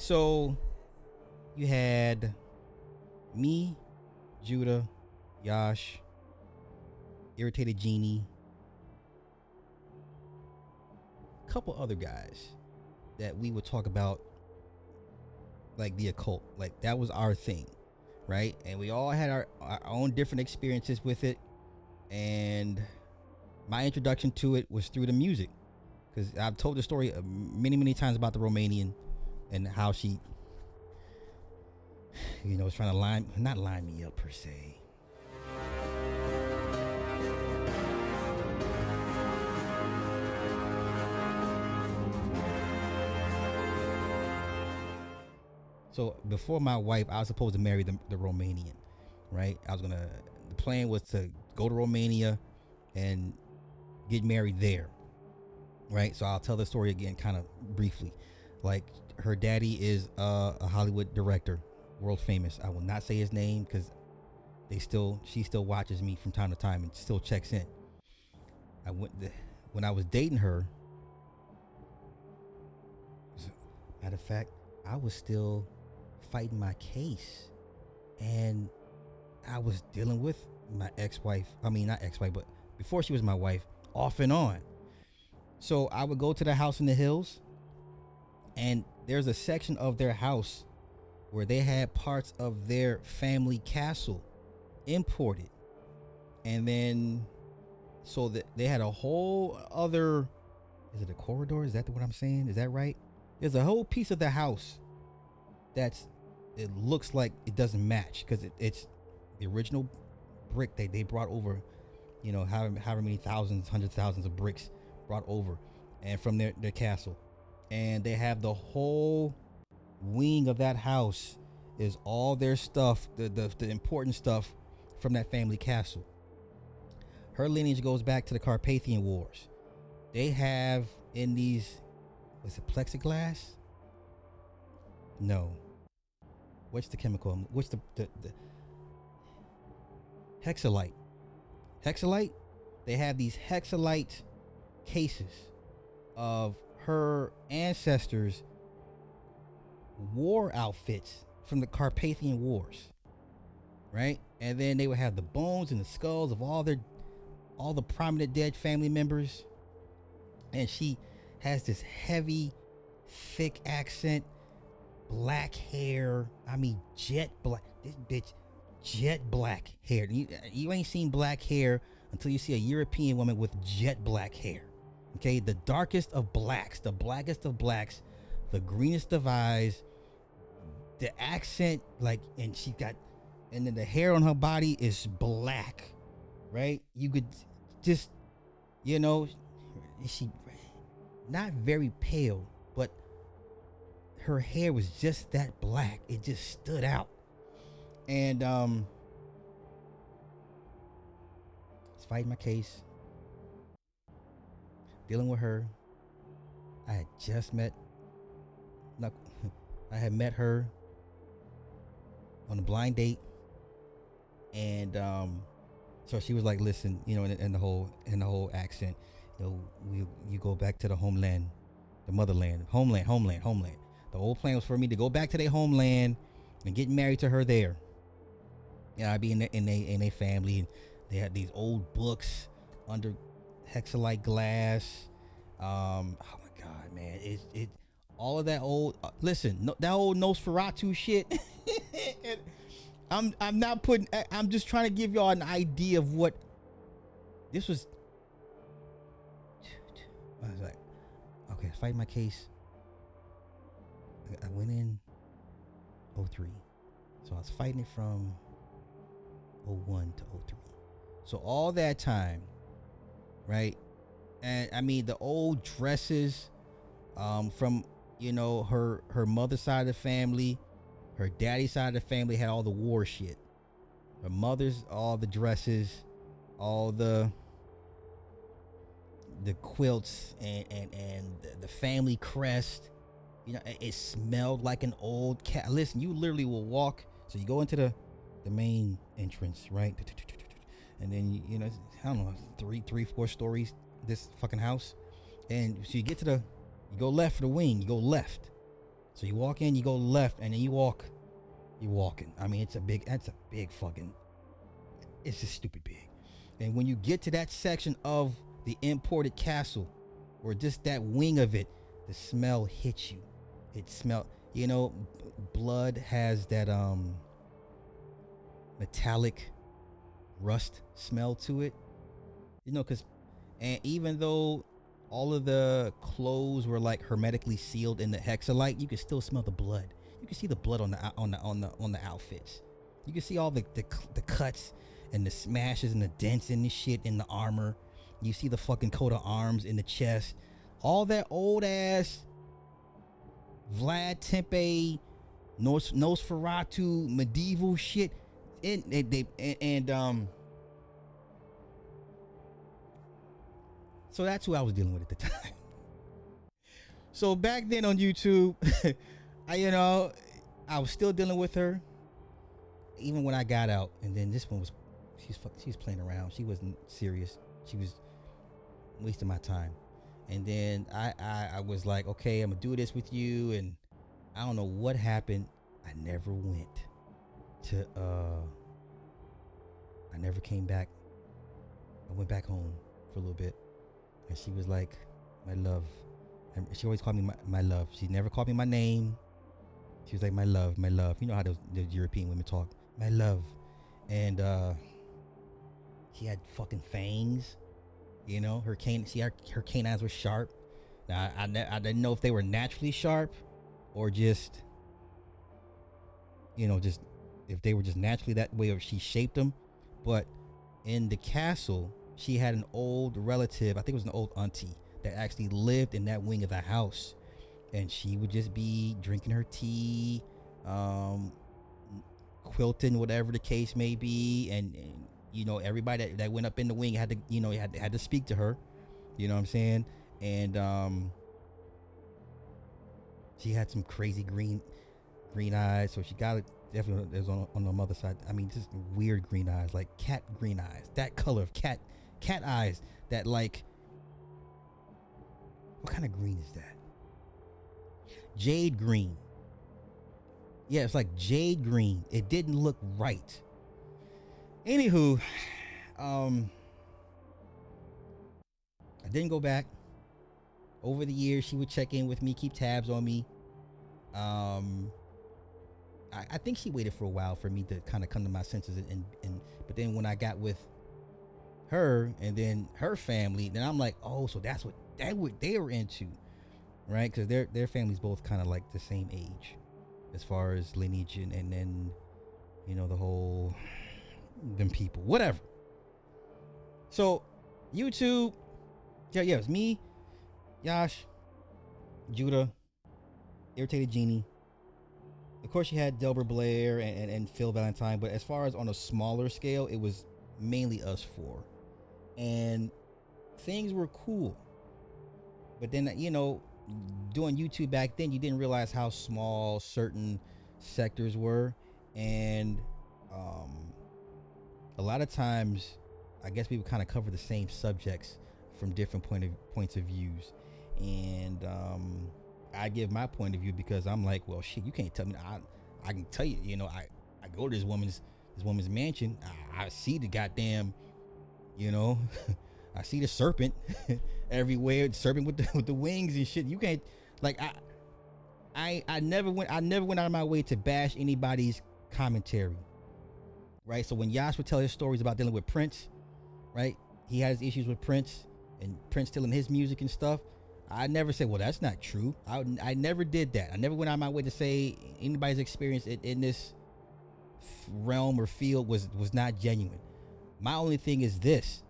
So you had me, Judah, Yash, Irritated Genie, a couple other guys that we would talk about, like the occult. Like that was our thing, right? And we all had our own different experiences with it. And my introduction to it was through the music, because I've told the story many times about the Romanian and how she, was trying to not line me up per se. So before my wife, I was supposed to marry the Romanian, right? The plan was to go to Romania and get married there, right? So I'll tell the story again kind of briefly. Like, her daddy is a Hollywood director, world famous. I will not say his name because she still watches me from time to time and still checks in. When I was dating her, matter of fact, I was still fighting my case, and I was dealing with my ex-wife. I mean, not ex-wife, but before she was my wife, off and on. So I would go to the house in the hills, and there's a section of their house where they had parts of their family castle imported. And then, so that they had a whole other, is it a corridor? Is that what I'm saying? Is that right? There's a whole piece of the house it looks like it doesn't match, because it's the original brick they brought over, however many thousands, hundreds of thousands of bricks brought over, and from their castle. And they have the whole wing of that house is all their stuff, the important stuff from that family castle. Her lineage goes back to the Carpathian Wars. They have in these, was it plexiglass? No. What's the chemical? What's the hexalite? Hexalite? They have these hexalite cases of her ancestors' war outfits from the Carpathian Wars, right? And then they would have the bones and the skulls of all the prominent dead family members. And she has this heavy, thick accent, black hair. I mean, jet black. This bitch, jet black hair. You ain't seen black hair until you see a European woman with jet black hair. Okay, the darkest of blacks, the blackest of blacks, the greenest of eyes, the accent, and then the hair on her body is black, right? You could just, she not very pale, but her hair was just that black. It just stood out. And I was fighting my case, dealing with her. I had just met her on a blind date, and so she was like, listen, in the whole accent, you go back to the homeland, the motherland, homeland. The whole plan was for me to go back to their homeland and get married to her there. I'd be in a family, and they had these old books under hexalite glass. Oh my God, man! It all of that old. That old Nosferatu shit. I'm not putting. I'm just trying to give y'all an idea of what this was. I was like, okay, fight my case. I went in 03. So I was fighting it from 01 to 03. So all that time, right? And I mean, the old dresses from, her mother's side of the family, her daddy's side of the family had all the war shit. Her mother's, all the dresses, all the quilts and the family crest. It smelled like an old cat. Listen, you literally will walk. So you go into the main entrance, right? And then, I don't know, 3-4 stories, this fucking house. And so you get you go left for the wing. You go left. So you walk in, you go left, and then you're walking. I mean, that's a big fucking, it's just stupid big. And when you get to that section of the imported castle, or just that wing of it, the smell hits you. It smell, blood has that metallic rust smell to it. Because, and even though all of the clothes were like hermetically sealed in the hexalite, you can still smell the blood. You can see the blood on the outfits. You can see all the cuts and the smashes and the dents and the shit in the armor. You see the fucking coat of arms in the chest. All that old ass Vlad Tempe, Nosferatu, medieval shit. So that's who I was dealing with at the time. So back then on YouTube, I was still dealing with her, even when I got out. And then this one was, she's playing around. She wasn't serious. She was wasting my time. And then I was like, okay, I'm gonna do this with you. And I don't know what happened. I never went to I never came back. I went back home for a little bit, and she was like, my love. And she always called me my love. She never called me my name. She was like, my love, my love. You know how those European women talk, my love. And she had fucking fangs. Her canines were sharp. Now I didn't know if they were naturally sharp, or just just if they were just naturally that way, or she shaped them. But in the castle, she had an old relative, I think it was an old auntie, that actually lived in that wing of the house. And she would just be drinking her tea, quilting, whatever the case may be. And everybody that went up in the wing had to, had to speak to her. You know what I'm saying? And she had some crazy green eyes. So she got it. Definitely, it was on the mother side. I mean, just weird green eyes, like cat green eyes. That color of cat eyes. That, like, what kind of green is that? Jade green. Yeah, it's like jade green. It didn't look right. Anywho, I didn't go back. Over the years, she would check in with me, keep tabs on me. I think she waited for a while for me to kind of come to my senses, but then when I got with her and then her family, then I'm like, oh, so that's what they were into, right? Because their families both kind of like the same age as far as lineage, and then the whole them people, whatever. So YouTube, yeah, it was me, Yash, Judah, Irritated Genie. Of course, you had Delbert Blair and Phil Valentine, but as far as on a smaller scale, it was mainly us four. And things were cool. But then, doing YouTube back then, you didn't realize how small certain sectors were. And a lot of times, I guess we would kind of cover the same subjects from different points of views. And I give my point of view because I'm like, well, shit, you can't tell me. I can tell you, I go to this woman's mansion. I see the goddamn, I see the serpent everywhere. The serpent with the wings and shit. You can't, like, I never went out of my way to bash anybody's commentary, right? So when Yash would tell his stories about dealing with Prince, right? He has issues with Prince and Prince stealing his music and stuff. I never said, well, that's not true. I never did that. I never went out of my way to say anybody's experience in this realm or field was not genuine. My only thing is this: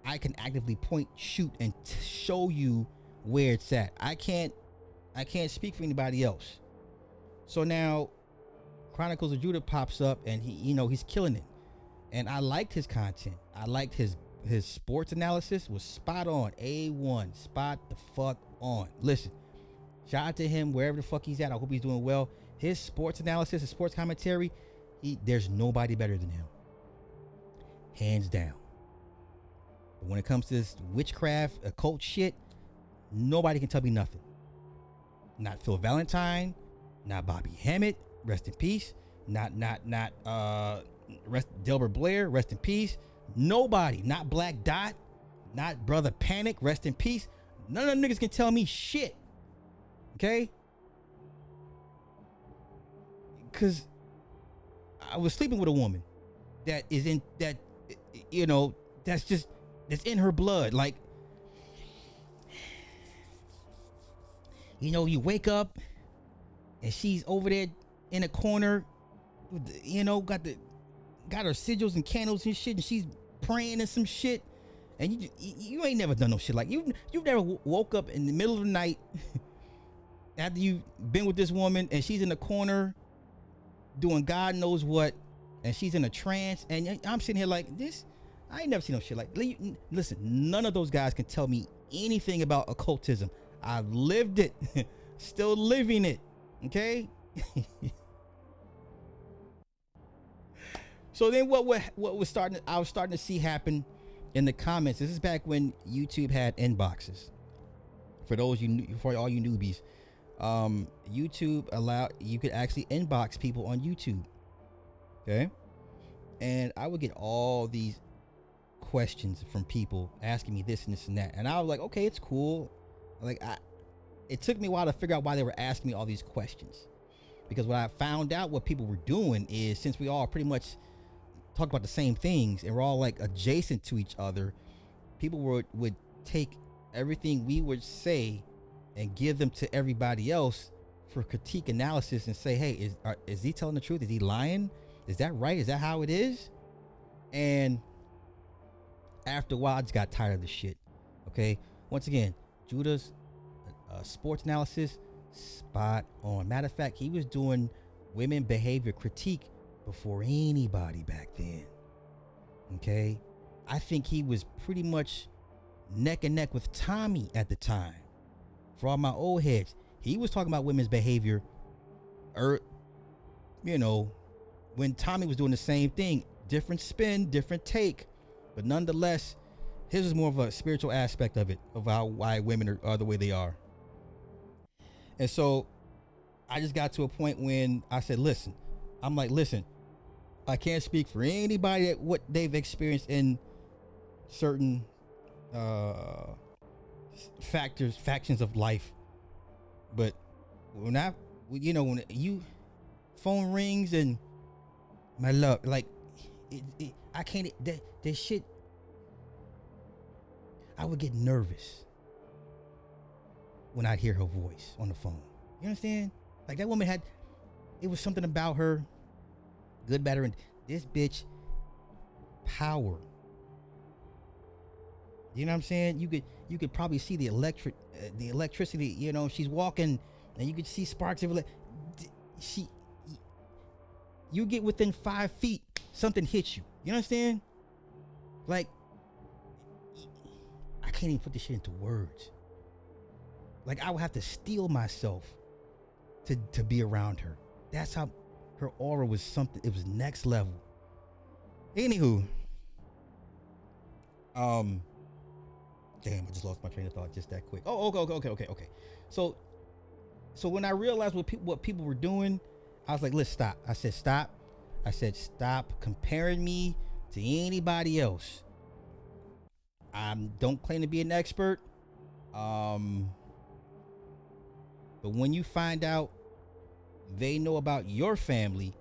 I can actively point, shoot, and show you where it's at. I can't speak for anybody else. So now Chronicles of Judah pops up, and he's killing it. And I liked his content. I liked his sports analysis was spot on. A1, spot the fuck on. Listen, shout out to him wherever the fuck he's at. I hope he's doing well. His sports analysis, his sports commentary, there's nobody better than him, hands down. But when it comes to this witchcraft, occult shit, nobody can tell me nothing. Not Phil Valentine, not Bobby Hammett, rest in peace. Not Delbert Blair, rest in peace. Nobody, not Black Dot, not Brother Panic, rest in peace. None of them niggas can tell me shit. Okay? Cause I was sleeping with a woman that is in that, you know, that's in her blood. Like, you know, you wake up and she's over there in a corner, you know, got her sigils and candles and shit, and she's praying and some shit, and you ain't never done no shit like you've never woke up in the middle of the night after you've been with this woman and she's in the corner doing God knows what, and she's in a trance, and I'm sitting here like this. I ain't never seen no shit like. Listen, none of those guys can tell me anything about occultism. I've lived it, still living it. Okay. So then what was starting? I was starting to see happen in the comments. This is back when YouTube had inboxes. For all you newbies, YouTube allowed you could actually inbox people on YouTube. Okay, and I would get all these questions from people asking me this and this and that, and I was like, okay, it's cool. Like, it took me a while to figure out why they were asking me all these questions, because what I found out what people were doing is, since we all pretty much talk about the same things and we're all like adjacent to each other, people would take everything we would say and give them to everybody else for critique analysis and say, hey, is he telling the truth? Is he lying? Is that right? Is that how it is? And after a while, I just got tired of the shit. Okay. Once again, Judah's sports analysis, spot on. Matter of fact, he was doing women behavior critique before anybody back then. Okay. I think he was pretty much neck and neck with Tommy at the time. For all my old heads, he was talking about women's behavior, you know, when Tommy was doing the same thing. Different spin, different take, but nonetheless, his is more of a spiritual aspect of it, of why women are the way they are. And so I just got to a point when I said, listen, I can't speak for anybody at what they've experienced in certain factions of life. But when you phone rings and my love, like, I can't, that shit, I would get nervous when I hear her voice on the phone. You understand? Like, that woman it was something about her, good, bad, and this bitch, power. You know what I'm saying? You could probably see the electricity. You know, she's walking, and you could see sparks of you get within 5 feet, something hits you. You understand? Like, I can't even put this shit into words. Like, I would have to steel myself to be around her. That's how her aura was something. It was next level. Anywho, damn, I just lost my train of thought just that quick. Oh, okay. So when I realized what people were doing, I was like, let's stop. I said, stop comparing me to anybody else. I don't claim to be an expert. But when you find out they know about your family,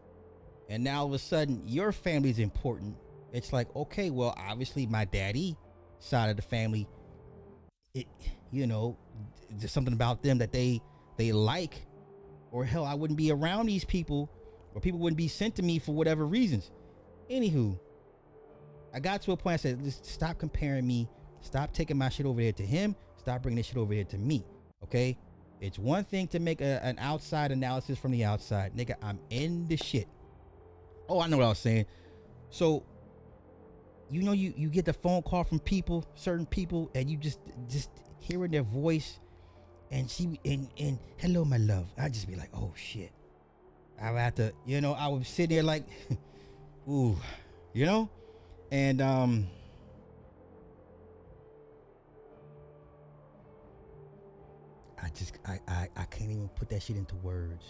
and now all of a sudden your family is important, it's like, okay, well, obviously my daddy side of the family, there's something about them that they like, or hell, I wouldn't be around these people, or people wouldn't be sent to me for whatever reasons. Anywho, I got to a point, I said, just stop comparing me. Stop taking my shit over here to him. Stop bringing this shit over here to me. Okay? It's one thing to make an outside analysis from the outside. Nigga, I'm in the shit. Oh, I know what I was saying. So, you get the phone call from people, certain people, and you just hearing their voice, and and hello, my love. I just be like, oh shit. I would have to, I would sit there like, ooh, and I can't even put that shit into words.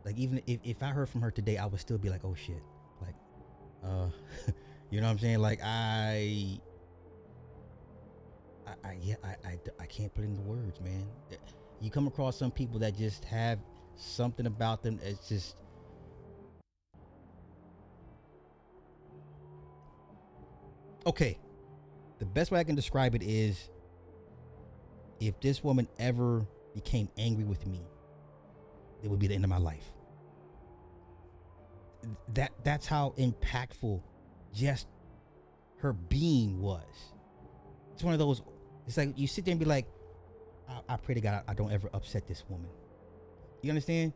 Like even if I heard from her today, I would still be like, oh shit, like, you know what I'm saying? Like I can't put it into words, man. You come across some people that just have something about them. It's just, okay. The best way I can describe it is, if this woman ever became angry with me, it would be the end of my life. That's how impactful just her being was. It's one of those. It's like you sit there and be like, I pray to God I don't ever upset this woman. You understand?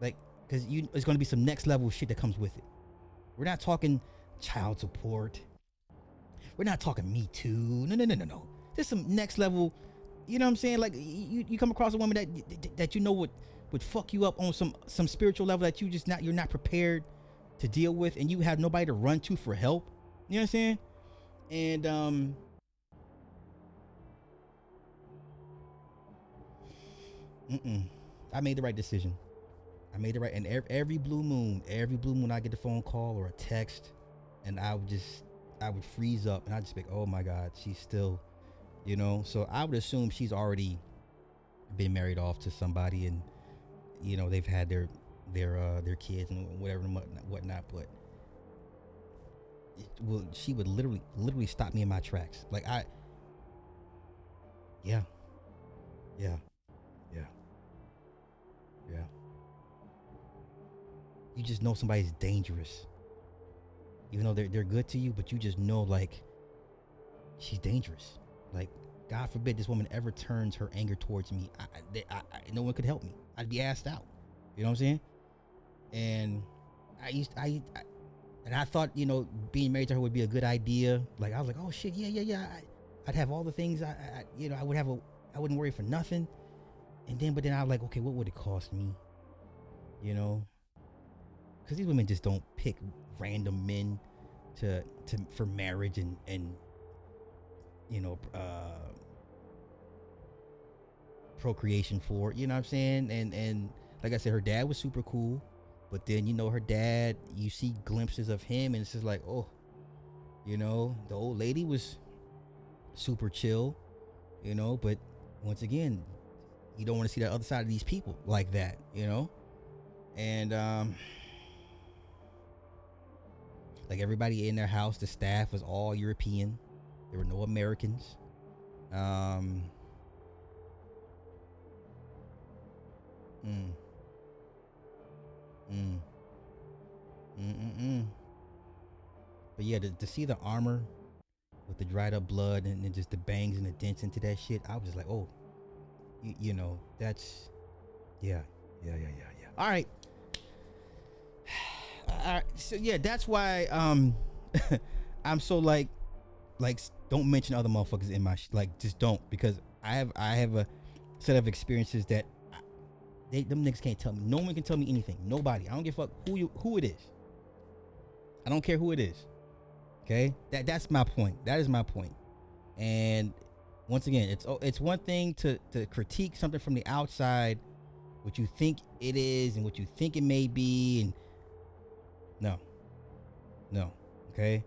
Like, because it's going to be some next level shit that comes with it. We're not talking child support. We're not talking Me Too. No. There's some next level. You know what I'm saying? Like you come across a woman that you know would fuck you up on some spiritual level that you're not prepared to deal with, and you have nobody to run to for help. You know what I'm saying? And I made the right decision. I made it right. And every blue moon, I get a phone call or a text, and I would freeze up, and I'd just be like, oh my God, she's still, you know. So I would assume she's already been married off to somebody, and you know they've had their kids and whatever and whatnot. But she would literally stop me in my tracks. Like yeah. You just know somebody's dangerous, even though they're good to you. But you just know, like, she's dangerous. Like, God forbid this woman ever turns her anger towards me. No one could help me. I'd be asked out. You know what I'm saying? And I thought, you know, being married to her would be a good idea. Like, I was like, oh shit, yeah. I'd have all the things. You know, I wouldn't worry for nothing. But then I was like, okay, what would it cost me? You know, because these women just don't pick random men for marriage and you know, procreation for, you know what I'm saying? And like I said, her dad was super cool, but then, you know, her dad, you see glimpses of him, and it's just like, oh, you know, the old lady was super chill, you know, but once again, you don't want to see the other side of these people like that, you know? And like, everybody in their house, the staff was all European. There were no Americans. But yeah, to see the armor with the dried up blood and then just the bangs and the dents into that shit, I was just like, oh, you know, that's, yeah. All right. So yeah, that's why I'm so like don't mention other motherfuckers in my like, just don't, because I have a set of experiences that them niggas can't tell me. No one can tell me anything. Nobody. I don't give a fuck who it is. I don't care who it is. Okay? That's my point. That is my point. And once again, it's one thing to critique something from the outside, what you think it is and what you think it may be, and no. Okay?